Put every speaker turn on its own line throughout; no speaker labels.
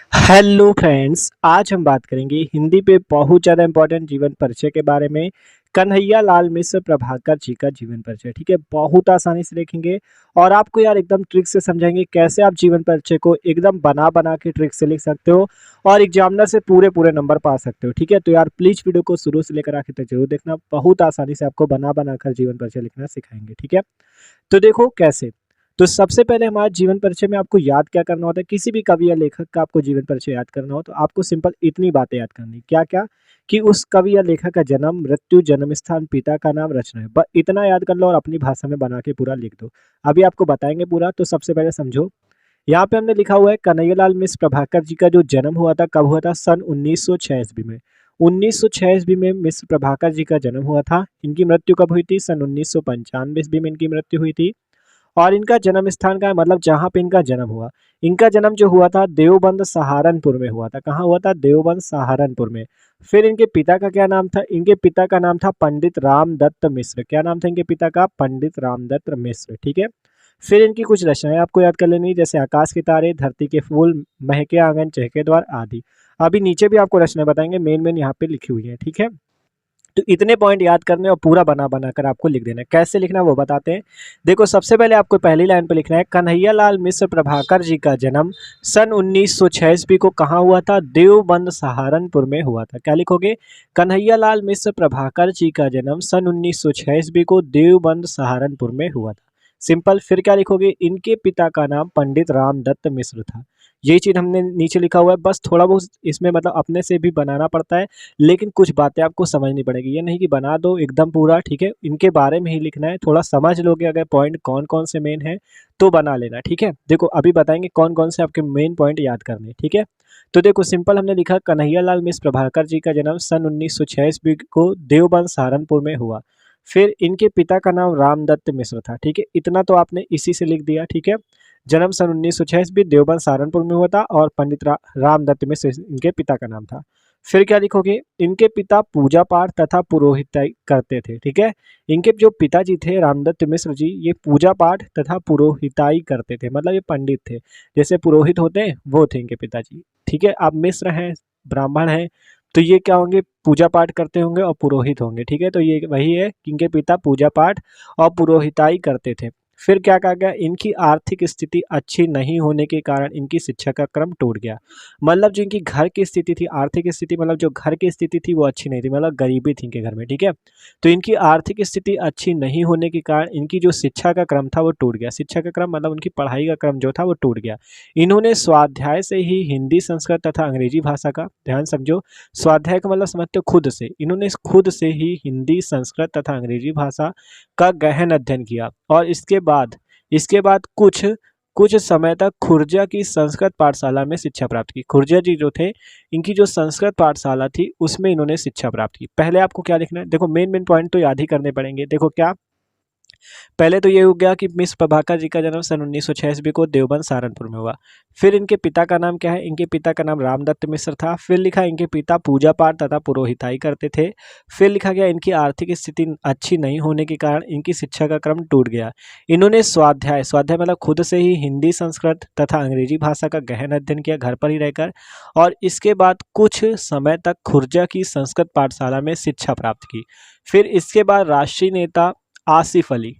Hello friends, आज हम बात करेंगे हिंदी पे बहुत ज़्यादा इंपॉर्टेंट जीवन परिचय के बारे में। कन्हैया लाल मिश्र प्रभाकर जी का जीवन परिचय, ठीक है। बहुत आसानी से देखेंगे और आपको यार एकदम ट्रिक से समझाएंगे कैसे आप जीवन परिचय को एकदम बना बना के ट्रिक से लिख सकते हो और एग्जामिनर से पूरे पूरे नंबर पा सकते हो, ठीक है। तो यार प्लीज़ वीडियो को शुरू से लेकर आखिर तक जरूर देखना। बहुत आसानी से आपको बना बना कर जीवन परिचय लिखना सिखाएंगे, ठीक है। तो देखो कैसे। तो सबसे पहले हमारे जीवन परिचय में आपको याद क्या करना होता है, किसी भी कवि या लेखक का आपको जीवन परिचय याद करना हो तो आपको सिंपल इतनी बातें याद करनी। क्या क्या? कि उस कवि या लेखक का जन्म, मृत्यु, जन्म स्थान, पिता का नाम, रचना है, बस इतना याद कर लो और अपनी भाषा में बना के पूरा लिख दो। अभी आपको बताएंगे पूरा। तो सबसे पहले समझो, यहाँ पे हमने लिखा हुआ है कन्हैयालाल मिश्र प्रभाकर जी का जो जन्म हुआ था, कब हुआ था? सन 1906 ईस्वी में। 1906 ईस्वी में मिश्र प्रभाकर जी का जन्म हुआ था। इनकी मृत्यु कब हुई थी? सन 1995 ईस्वी में इनकी मृत्यु हुई थी। और इनका जन्म स्थान का है, मतलब जहाँ पे इनका जन्म हुआ। इनका जन्म जो हुआ था देवबंद सहारनपुर में हुआ था। कहाँ हुआ था? देवबंद सहारनपुर में। फिर इनके पिता का क्या नाम था? इनके पिता का नाम था पंडित रामदत्त मिश्र। क्या नाम था इनके पिता का? पंडित रामदत्त मिश्र, ठीक है। फिर इनकी कुछ रचनाएं आपको याद कर लेनी, जैसे आकाश के तारे, धरती के फूल, महके आंगन, चहके द्वार आदि। अभी नीचे भी आपको रचनाएं बताएंगे, मेन मेन यहाँ पे लिखी हुई है, ठीक है। तो इतने पॉइंट याद करने और पूरा बना बना कर आपको लिख देना है। कैसे लिखना है वो बताते हैं। देखो सबसे पहले आपको पहली लाइन पे लिखना है कन्हैया लाल मिश्र प्रभाकर जी का जन्म सन 1906 ईस्वी को कहाँ हुआ था? देवबंद सहारनपुर में हुआ था। क्या लिखोगे? कन्हैया लाल मिश्र प्रभाकर जी का जन्म सन 1906 ईस्वी को देवबंद सहारनपुर में हुआ था। सिंपल। फिर क्या लिखोगे? इनके पिता का नाम पंडित रामदत्त मिश्र था। यही चीज हमने नीचे लिखा हुआ है, बस थोड़ा बहुत इसमें मतलब अपने से भी बनाना पड़ता है, लेकिन कुछ बातें आपको समझनी पड़ेगी। ये नहीं कि बना दो एकदम पूरा, ठीक है। इनके बारे में ही लिखना है, थोड़ा समझ लोगे अगर पॉइंट कौन कौन से मेन है तो बना लेना, ठीक है। देखो अभी बताएंगे कौन कौन से आपके मेन पॉइंट याद करने, ठीक है। तो देखो सिंपल हमने लिखा कन्हैया लाल मिश्र प्रभाकर जी का जन्म सन 1906 ईस्वी को देवबंद सहारनपुर में हुआ। फिर इनके पिता का नाम रामदत्त मिश्र था, ठीक है। इतना तो आपने इसी से लिख दिया, ठीक है। जन्म सन 1906 ईस्वी देवबंद सहारनपुर में हुआ था और पंडित रामदत्त मिश्र इनके पिता का नाम था। फिर क्या लिखोगे? इनके पिता पूजा पाठ तथा पुरोहिताई करते थे, ठीक है। इनके जो पिताजी थे रामदत्त मिश्र जी, ये पूजा पाठ तथा पुरोहिताई करते थे, मतलब ये पंडित थे। जैसे पुरोहित होते हैं वो थे इनके पिताजी, ठीक है। आप मिश्र हैं, ब्राह्मण हैं, तो ये क्या होंगे? पूजा पाठ करते होंगे और पुरोहित होंगे, ठीक है। तो ये वही है कि इनके पिता पूजा पाठ और पुरोहिताई करते थे। फिर क्या कहा गया? इनकी आर्थिक स्थिति अच्छी नहीं होने के कारण इनकी शिक्षा का क्रम टूट गया। मतलब जो इनकी घर की स्थिति थी, आर्थिक स्थिति, मतलब जो घर की स्थिति थी वो अच्छी नहीं थी, मतलब गरीबी थी इनके घर में, ठीक है। तो इनकी आर्थिक स्थिति अच्छी नहीं होने के कारण इनकी जो शिक्षा का क्रम था वो टूट गया। शिक्षा का क्रम मतलब उनकी पढ़ाई का क्रम जो था वो टूट गया। इन्होंने स्वाध्याय से ही हिंदी, संस्कृत तथा अंग्रेजी भाषा का, ध्यान समझो, स्वाध्याय का मतलब समझते हो खुद से, इन्होंने खुद से ही हिंदी, संस्कृत तथा अंग्रेजी भाषा का गहन अध्ययन किया। और इसके बाद कुछ कुछ समय तक खुर्जा की संस्कृत पाठशाला में शिक्षा प्राप्त की। खुर्जा जी जो थे, इनकी जो संस्कृत पाठशाला थी उसमें इन्होंने शिक्षा प्राप्त की। पहले आपको क्या लिखना है? देखो मेन मेन पॉइंट तो याद ही करने पड़ेंगे। देखो क्या, पहले तो ये हो गया कि मिस प्रभाकर जी का जन्म सन 1906 ईस्वी को देवबंद सहारनपुर में हुआ। फिर इनके पिता का नाम क्या है? इनके पिता का नाम रामदत्त मिश्र था। फिर लिखा इनके पिता पूजा पाठ तथा पुरोहिताई करते थे। फिर लिखा गया इनकी आर्थिक स्थिति अच्छी नहीं होने के कारण इनकी शिक्षा का क्रम टूट गया। इन्होंने स्वाध्याय स्वाध्याय मतलब खुद से ही हिंदी, संस्कृत तथा अंग्रेजी भाषा का गहन अध्ययन किया घर पर ही रहकर। और इसके बाद कुछ समय तक खुर्जा की संस्कृत पाठशाला में शिक्षा प्राप्त की। फिर इसके बाद राष्ट्रीय नेता आसिफ अली,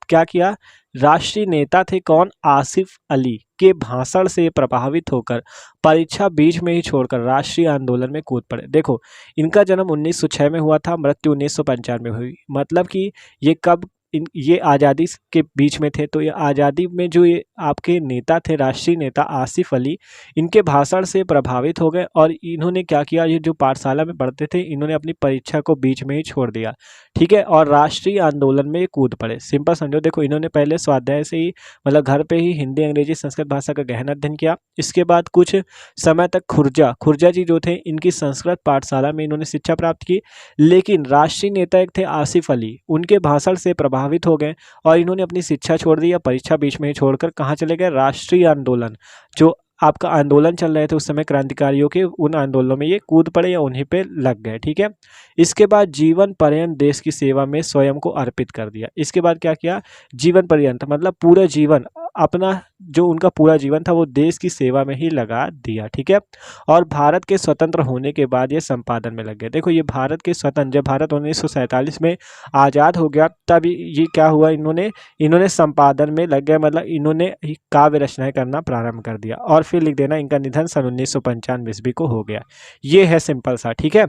क्या किया? राष्ट्रीय नेता थे कौन? आसिफ अली के भाषण से प्रभावित होकर परीक्षा बीच में ही छोड़कर राष्ट्रीय आंदोलन में कूद पड़े। देखो इनका जन्म 1906 में हुआ था, मृत्यु 1995 में हुई। मतलब कि ये कब, ये आज़ादी के बीच में थे। तो ये आज़ादी में जो ये आपके नेता थे, राष्ट्रीय नेता आसिफ अली, इनके भाषण से प्रभावित हो गए और इन्होंने क्या किया? ये जो पाठशाला में पढ़ते थे, इन्होंने अपनी परीक्षा को बीच में ही छोड़ दिया, ठीक है। और राष्ट्रीय आंदोलन में कूद पड़े। सिंपल समझो, देखो इन्होंने पहले स्वाध्याय से ही, मतलब घर पे ही हिंदी, अंग्रेजी, संस्कृत भाषा का गहन अध्ययन किया। इसके बाद कुछ समय तक खुर्जा जी जो थे, इनकी संस्कृत पाठशाला में इन्होंने शिक्षा प्राप्त की। लेकिन राष्ट्रीय नेता एक थे आसिफ अली, उनके भाषण से प्रभावित हो गए और इन्होंने अपनी शिक्षा छोड़ दी या परीक्षा बीच में ही छोड़कर कहाँ चले गए? राष्ट्रीय आंदोलन, जो आपका आंदोलन चल रहे थे उस समय क्रांतिकारियों के, उन आंदोलनों में ये कूद पड़े या उन्हीं पे लग गए, ठीक है। इसके बाद जीवन पर्यंत देश की सेवा में स्वयं को अर्पित कर दिया। इसके बाद क्या किया? जीवन पर्यंत मतलब पूरा जीवन अपना जो उनका पूरा जीवन था वो देश की सेवा में ही लगा दिया, ठीक है। और भारत के स्वतंत्र होने के बाद ये संपादन में लग गए। देखो ये भारत के स्वतंत्र, जब भारत 1947 में आज़ाद हो गया तब ये क्या हुआ, इन्होंने संपादन में लग गए, मतलब इन्होंने ही काव्य रचनाएं करना प्रारंभ कर दिया। और फिर लिख देना इनका निधन सन 1995 ईस्वी को हो गया। ये है सिंपल सा, ठीक है।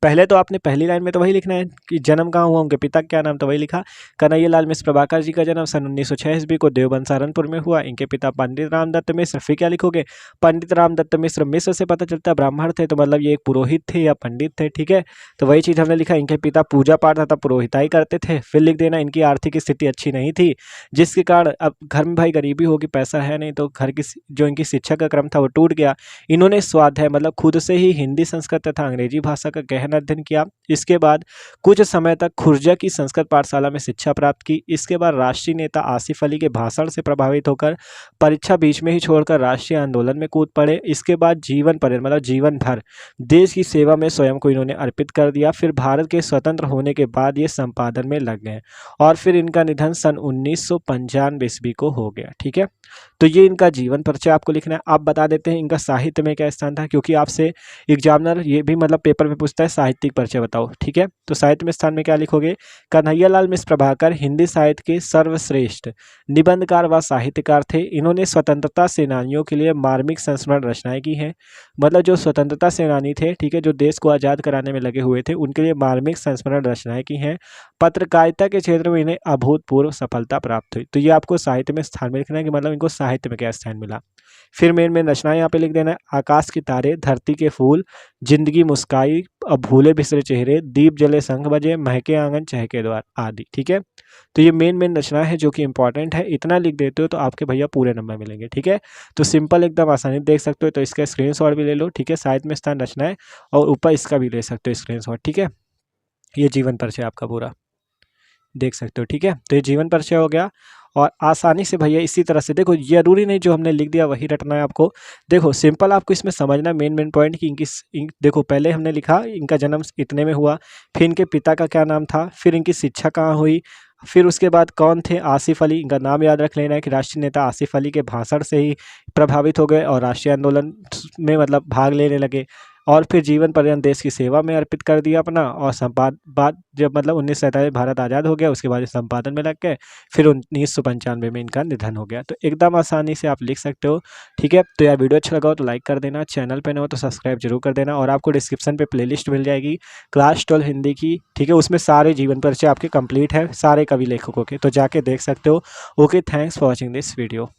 पहले तो आपने पहली लाइन में तो वही लिखना है कि जन्म कहाँ हुआ, उनके पिता का क्या नाम, तो वही लिखा। कन्हैया लाल मिश्र प्रभाकर जी का जन्म सन 1906 ईस्वी को देवबंद सहारनपुर में हुआ। इनके पिता पंडित रामदत्त मिश्र। फिर क्या लिखोगे, पंडित रामदत्त मिश्र, मिश्र से पता चलता है ब्राह्मण थे, तो मतलब ये एक पुरोहित थे या पंडित थे, ठीक है। तो वही चीज़ हमने लिखा, इनके पिता पूजा पाठ तथा पुरोहिताई करते थे। फिर लिख देना इनकी आर्थिक स्थिति अच्छी नहीं थी, जिसके कारण अब घर में भाई गरीबी होगी, पैसा है नहीं, तो घर की जो इनकी शिक्षा का क्रम था वो टूट गया। इन्होंने स्वाध्याय मतलब खुद से ही हिंदी, संस्कृत तथा अंग्रेजी भाषा का गहन अध्ययन किया। इसके बाद कुछ समय तक खुर्जा की संस्कृत पाठशाला में शिक्षा प्राप्त की। इसके बाद राष्ट्रीय नेता आसिफ अली के भाषण से प्रभावित होकर परीक्षा बीच में ही छोड़कर राष्ट्रीय आंदोलन में कूद पड़े। इसके बाद जीवन पर्यंत मतलब जीवन भर देश की सेवा में स्वयं को इन्होंने अर्पित कर दिया। फिर भारत के स्वतंत्र होने के बाद ये संपादन में लग गए और फिर इनका निधन सन 1995 ईस्वी को हो गया, ठीक है। तो ये इनका जीवन परिचय आपको लिखना है। आप बता देते हैं इनका साहित्य में क्या स्थान था, क्योंकि आपसे एग्जामिनर ये भी मतलब पेपर में पूछता है साहित्यिक परिचय बताओ, ठीक है। तो साहित्य में स्थान में क्या लिखोगे, कन्हैया लाल मिश्र प्रभाकर हिंदी साहित्य के सर्वश्रेष्ठ निबंधकार व साहित्यकार थे। इन्होंने स्वतंत्रता सेनानियों के लिए मार्मिक संस्मरण रचनाएं की हैं। मतलब जो स्वतंत्रता सेनानी थे, ठीक है, जो देश को आज़ाद कराने में लगे हुए थे, उनके लिए मार्मिक संस्मरण रचनाएं की हैं। पत्रकारिता के क्षेत्र में इन्हें अभूतपूर्व सफलता प्राप्त हुई। तो ये आपको साहित्य में स्थान में लिखना है कि मतलब इनको साहित्य में क्या स्थान मिला। फिर मेन रचनाएं यहाँ पे लिख देना है, आकाश के तारे, धरती के फूल, जिंदगी मुस्काई, अब भूले बिसरे चेहरे, दीप जले शंख बजे, महके आंगन चहके द्वार आदि, ठीक है। तो ये मेन रचना है जो कि इंपॉर्टेंट है। इतना लिख देते हो तो आपके भैया पूरे नंबर मिलेंगे, ठीक है। तो सिंपल एकदम आसानी देख सकते हो, तो इसका स्क्रीनशॉट भी ले लो, ठीक है। साहित्य में स्थान रचना है और ऊपर इसका भी ले सकते हो स्क्रीनशॉट, ठीक है। ये जीवन परिचय आपका पूरा देख सकते हो, ठीक है। तो ये जीवन परिचय हो गया और आसानी से भैया इसी तरह से देखो, जरूरी नहीं जो हमने लिख दिया वही रटना है आपको। देखो सिंपल आपको इसमें समझना मेन पॉइंट कि देखो पहले हमने लिखा इनका जन्म इतने में हुआ, फिर इनके पिता का क्या नाम था, फिर इनकी शिक्षा कहाँ हुई, फिर उसके बाद कौन थे, आसिफ अली, इनका नाम याद रख लेना है कि राष्ट्रीय नेता आसिफ अली के भाषण से ही प्रभावित हो गए और राष्ट्रीय आंदोलन में मतलब भाग लेने लगे। और फिर जीवन पर्यंत देश की सेवा में अर्पित कर दिया अपना। और बाद जब मतलब 1947 भारत आज़ाद हो गया, उसके बाद संपादन में लग गए। फिर 1995 में इनका निधन हो गया। तो एकदम आसानी से आप लिख सकते हो, ठीक है। तो यार वीडियो अच्छा लगा हो तो लाइक कर देना, चैनल पे न हो तो सब्सक्राइब जरूर कर देना। और आपको डिस्क्रिप्शन पे प्लेलिस्ट मिल जाएगी क्लास 12 हिंदी की, ठीक है। उसमें सारे जीवन परिचय आपके कंप्लीट है, सारे कवि लेखकों के, तो जाके देख सकते हो। Okay, thanks for watching this video.